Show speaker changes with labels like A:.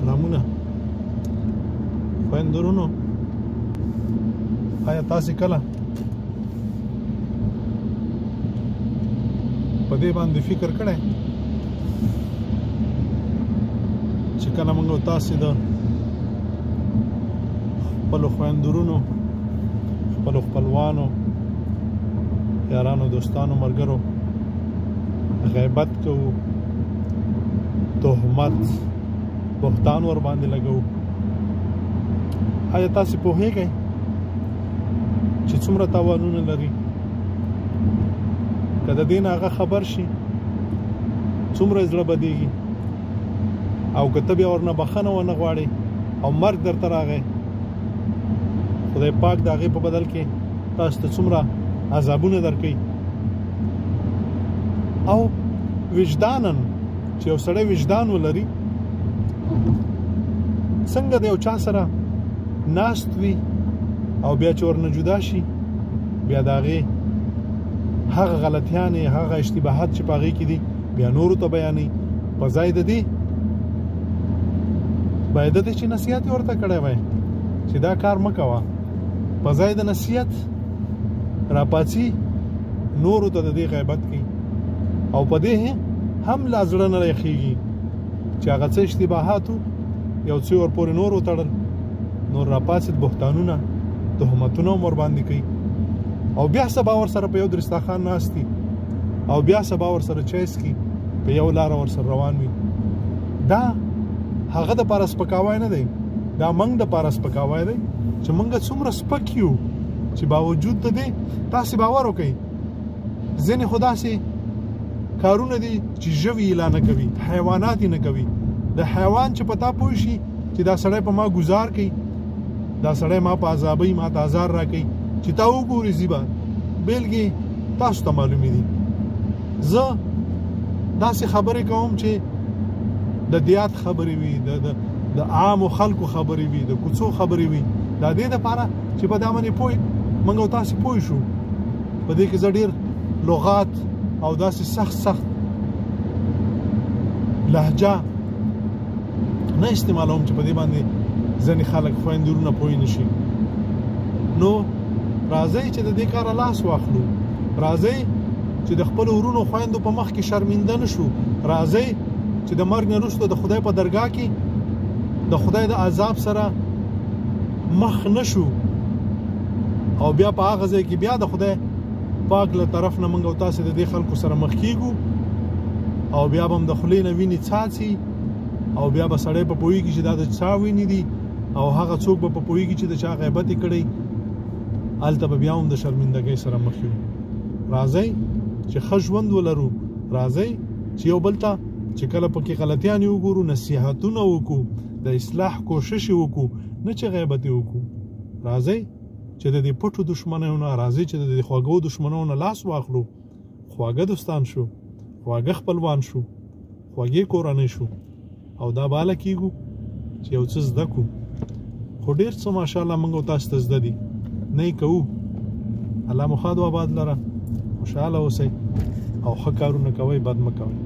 A: سلامونه خویندو ورونو آیا تاسې کله په دې باندې فکر کړی چې کله موږ او تاسې د خپلو خویندو ورونو خپلو خپلوانو یارانو دوستانو ملګرو غیبت کوو تهمت بهتان ور باندې لګو آیا تاسې پوهیږئ چې څومره تاوانونه لري که د دې نه هغه خبر شي څومره زړه بدیږي او که ته بیا ورنه بخښنه ونه غواړې او مرګ درته راغی خدای پاک د هغې په بدل کې تاسو ته څومره عذابونه درکوي او وجداناً چې یو سړی وجدان ولري څنګه د یو چا سره ناست وي او بیا چې ورنه جدا شي بیا د هغې هغه غلطیانې هغه اشتباهات چې په هغې کې دي بیا نورو ته بیانوي په ځای د دې باید د دې چې نصیحت یې ورته کړی وای چې دا کار مه کوه په ځای د نصیحت راپاڅي نورو ته د دې غیبت کوي او په دې هم لا زړه نه یخېږي چې هغه څه اشتباهاتو یو څه ورپورې نور وتړل نور راپاڅېد بهتانونه تهمتونه هم ورباندې کوي او بیا سبا ورسره په یو درستاخان ناست دي او بیا سبا ورسره چای څښي په یو لاره ورسره روان وي دا هغه دپاره سپکاوی نه دی دا موږ دپاره سپکاوی دی چې موږ څومره سپک یو چې باوجود د دې تاسې باور وکئ ځینې خو داسې کارونه دي چې ژوي یې لا نه کوي حیوانات یې نه کوي د حیوان چې په تا پوه شي چې دا سړی په ما ګزار کوي دا سړی ما په عذابوي ما ته ازار راکوي چې تا وګورې زیبه بیلګې تاسو ته معلومې دي زه داسې خبرې کوم چې د دیات خبرې وي د عامو خلکو خبرې وي د کوڅو خبرې وي دا دې دپاره چې په دا باندې موږ او تاسې پوه شو په دې کې زه ډېر لغات او داسې سخت لهجه نه استعمالوم چې په دې باندې ځینې خلک خویندې ورونه پوه نه شي نو راځئ چې د دې کاره لاس واخلو راځئ چې د خپلو ورونو خویندو په مخ کې شرمنده نه شو راځئ چې د مرګ نه وروسته د خدای په درګاه کې د خدای د عذاب سره مخ نه شو او بیا په هغه ځای کې بیا د خدای پاک له طرف نه موږ او تاسې د دې خلکو سره مخ کیږو او بیا به هم د خولې نه وینې څاڅي او بیا به سړی په پوهېږي چې دا د چا وینې دي او هغه څوک به په پوهېږي چې د چا غیبت یې کړی هلته به بیا هم د شرمندګۍ سره مخ یو راځئ چې ښه ژوند ولرو راځئ چې یو بل ته چې کله پکې غلطیانې وګورو نصیحتونه وکړو د اصلاح کوشش یې وکړو نه چې غیبت یې وکړو راځئ چې د دې پټو دشمنیو نه راځي چې د دې خواږو دشمنیو نه لاس واخلو خواږه دوستان شو خواږه خپلوان شو خواږې کورنۍ شو او دا به هله کېږو چې یو څه زده کړو خو ډېر څه ماشاءالله موږ او تاسو ته زده دي نه یې کوو الله مو ښاد و آباد لره خوشحاله اوسئ او ښه کارونه کوئ بد مه کوئ